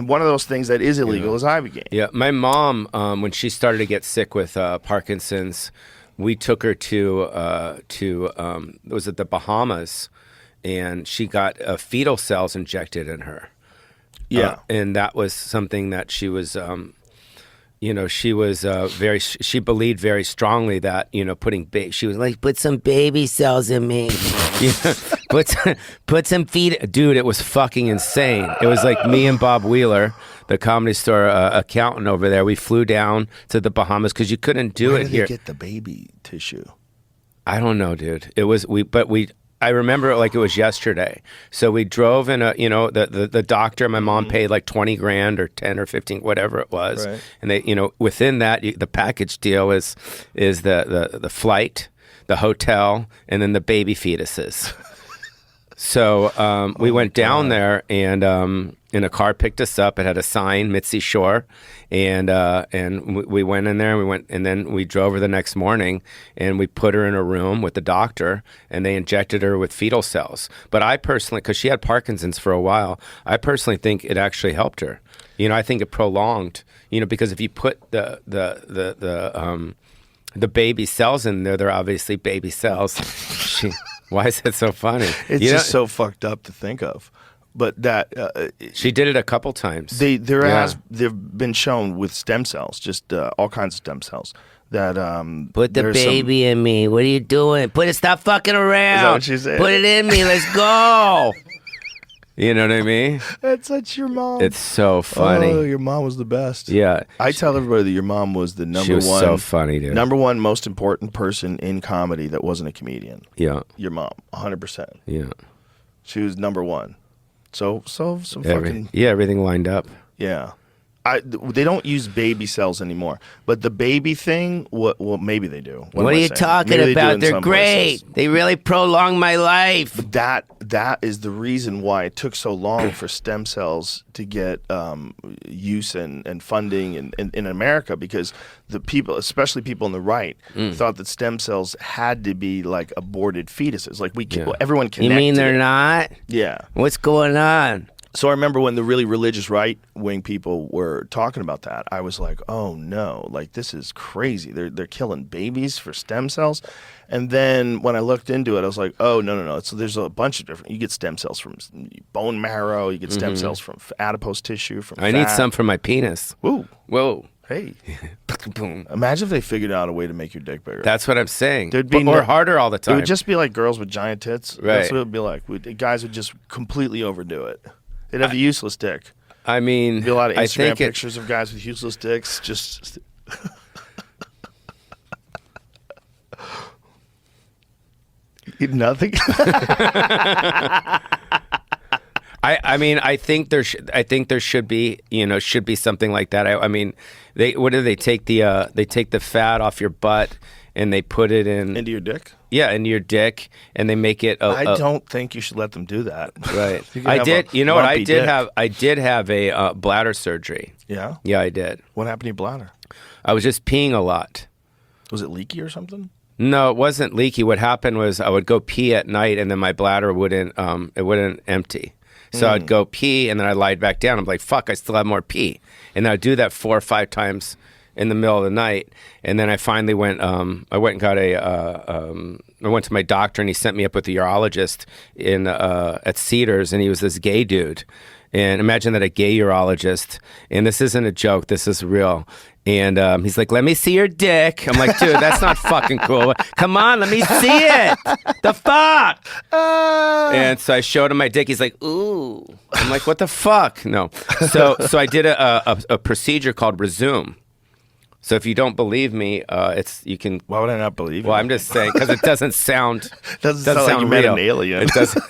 one of those things that is illegal is Ibogaine. Yeah, my mom, when she started to get sick with Parkinson's, we took her to was it the Bahamas, and she got fetal cells injected in her. Yeah, and that was something that she was. She was she believed very strongly that, she was like, put some baby cells in me. Put some dude, it was fucking insane. It was like me and Bob Wheeler, the Comedy Store accountant over there. We flew down to the Bahamas because you couldn't do it here. Where did they get the baby tissue? I don't know, dude. It was, I remember it like it was yesterday. So we drove in the doctor, my mom paid like 20 grand or 10 or 15, whatever it was. Right. And they, within that, the package deal is the flight, the hotel, and then the baby fetuses. So we went down there, and a car picked us up. It had a sign, Mitzi Shore, and we went in there. And then we drove her the next morning, and we put her in a room with the doctor, and they injected her with fetal cells. But I personally, because she had Parkinson's for a while, I personally think it actually helped her. I think it prolonged. Because if you put the baby cells in there, they're obviously baby cells. Why is that so funny? It's just so fucked up to think of. But that she did it a couple times. They've been shown with stem cells, just all kinds of stem cells. That put the baby in me. What are you doing? Stop fucking around. Is that what she said? Put it in me. Let's go. You know what I mean? That's your mom. It's so funny. Oh, your mom was the best. Yeah. I tell everybody that your mom was the number one. She was so funny, dude. Number one most important person in comedy that wasn't a comedian. Yeah. Your mom, 100%. Yeah. She was number one. So fucking. Yeah, everything lined up. Yeah. They don't use baby cells anymore, but the baby thing, well, maybe they do. What are you talking about? They're great. They really prolong my life. But that is the reason why it took so long for stem cells to get use and funding in America, because the people, especially people on the right, thought that stem cells had to be like aborted fetuses. Like everyone connected. You mean they're not? Yeah. What's going on? So I remember when the really religious right-wing people were talking about that, I was like, oh no, like this is crazy. They're killing babies for stem cells. And then when I looked into it, I was like, oh, no. So there's a bunch of different, you get stem cells from bone marrow, you get stem cells from adipose tissue, from I need some for my penis. Woo. Whoa. Hey. Imagine if they figured out a way to make your dick bigger. That's what I'm saying. Or harder all the time. It would just be like girls with giant tits. Right. That's what it would be like. Guys would just completely overdo it. They'd have a useless dick. I mean, there'd be a lot of Instagram pictures of guys with useless dicks. Just nothing. I think there should be something like that. I mean, they take the fat off your butt and they put it into your dick. Yeah, into your dick, and they make it. I don't think you should let them do that. Right. I did. You know what? I did have a bladder surgery. Yeah. Yeah, I did. What happened to your bladder? I was just peeing a lot. Was it leaky or something? No, it wasn't leaky. What happened was I would go pee at night, and then my bladder wouldn't empty. So I'd go pee, and then I lied back down. I'm like, fuck, I still have more pee, and I'd do that 4 or 5 times in the middle of the night. And then I finally went, I went to my doctor, and he sent me up with a urologist at Cedars, and he was this gay dude. And imagine that, a gay urologist, and this isn't a joke, this is real. And he's like, let me see your dick. I'm like, dude, that's not fucking cool. Come on, let me see it. The fuck? And so I showed him my dick. He's like, ooh. I'm like, what the fuck? No. So I did a procedure called Resume. So if you don't believe me, you can. Why would I not believe you? Well, I'm just saying, because it doesn't sound. doesn't sound like you met an alien. It doesn't.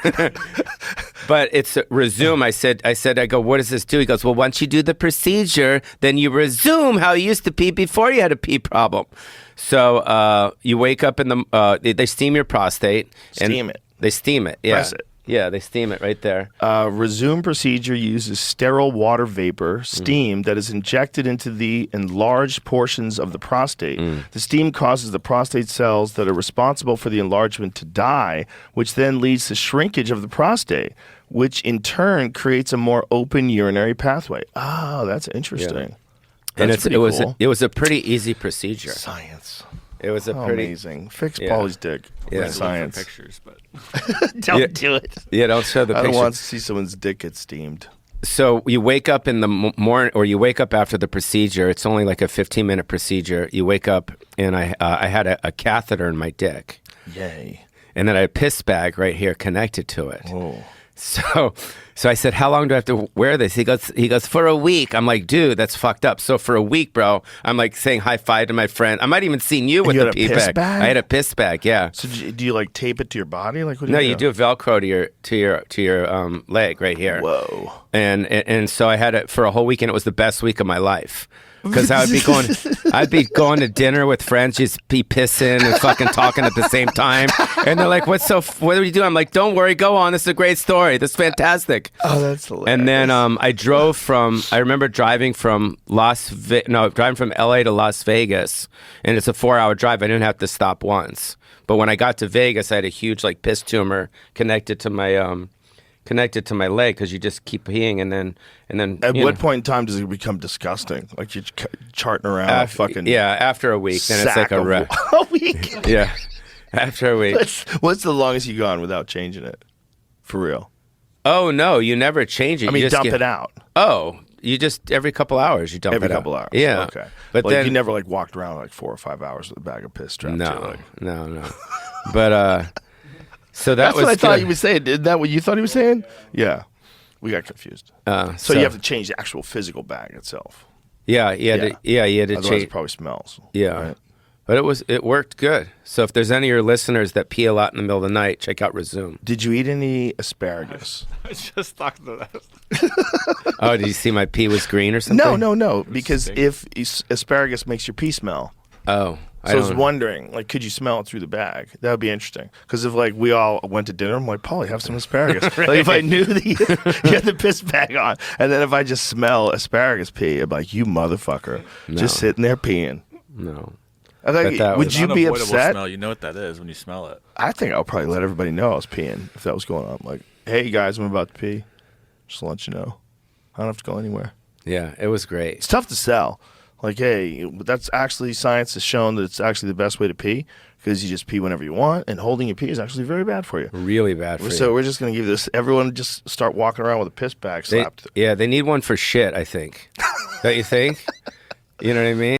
But it's Resume. I go, what does this do? He goes, well, once you do the procedure, then you resume how you used to pee before you had a pee problem. So you wake up in the. They steam your prostate. Steam it. They steam it. Yeah. Press it. Yeah, they steam it right there. Resume procedure uses sterile water vapor, steam, that is injected into the enlarged portions of the prostate. The steam causes the prostate cells that are responsible for the enlargement to die, which then leads to shrinkage of the prostate, which in turn creates a more open urinary pathway. Oh, that's interesting. And That's pretty cool. it was a pretty easy procedure. Science. It was a Oh, pretty amazing. Fix Pauly's dick. Yeah. With science. Pictures, but Don't do it. Yeah, don't show the I picture. don't want to see someone's dick get steamed. So you wake up in the morning, or you wake up after the procedure. It's only like a 15-minute procedure. You wake up, and I had a catheter in my dick, Yay. and then I had a piss bag right here connected to it. Oh. So I said, how long do I have to wear this? He goes, for a week. I'm like, dude, that's fucked up. So for a week, bro, I'm like saying high five to my friend. I might even seen you with you the had a pee piss bag. bag? I had a piss bag, yeah. So do you like tape it to your body? Like what do No, you you do Velcro to your leg right here. Whoa. And so I had it for a whole week, and it was the best week of my life. Because I'd be going to dinner with friends, just be pissing and fucking talking at the same time. And they're like, what are you doing? I'm like, don't worry, go on. This is a great story. This is fantastic. Oh, that's hilarious. And then I remember driving from driving from LA to Las Vegas, and it's a 4-hour drive. I didn't have to stop once. But when I got to Vegas, I had a huge like piss tumor connected to my leg, because you just keep peeing and then At what point in time does it become disgusting? Like you're charting around a fucking after a week, then it's like a wreck. a week. Yeah, after a week. What's the longest you gone without changing it? For real? Oh no, you never change it. I mean, you just dump it out. Oh, you just every couple hours you dump Every it out. couple hours. Yeah. Okay. But like then you never like walked around like 4 or 5 hours with a bag of piss strapped to you, like. No. But so That's was what I thought good. he was saying. Is that what you thought he was saying? Yeah. We got confused. So you have to change the actual physical bag itself. Yeah, you had to Otherwise change. it probably smells. Yeah. Right? But it worked good. So if there's any of your listeners that pee a lot in the middle of the night, check out Resume. Did you eat any asparagus? I was just talking to that. Oh, did you see my pee was green or something? No. Because if asparagus makes your pee smell. Oh. So I was wondering, like, could you smell it through the bag? That would be interesting. Because if, like, we all went to dinner, I'm like, Pauly, have some asparagus. Like, if I knew that you had the piss bag on, and then if I just smell asparagus pee, I'm like, you motherfucker, just sitting there peeing. No. I think, would It's you an be unavoidable upset? Smell. You know what that is when you smell it. I think I'll probably let everybody know I was peeing if that was going on. I'm like, hey, guys, I'm about to pee. Just to let you know. I don't have to go anywhere. Yeah, it was great. It's tough to sell. Like, hey, that's actually, science has shown that it's actually the best way to pee, because you just pee whenever you want, and holding your pee is actually very bad for you. Really bad for you. So we're just going to give this, everyone just start walking around with a piss bag slapped. They need one for shit, I think. Don't you think? You know what I mean?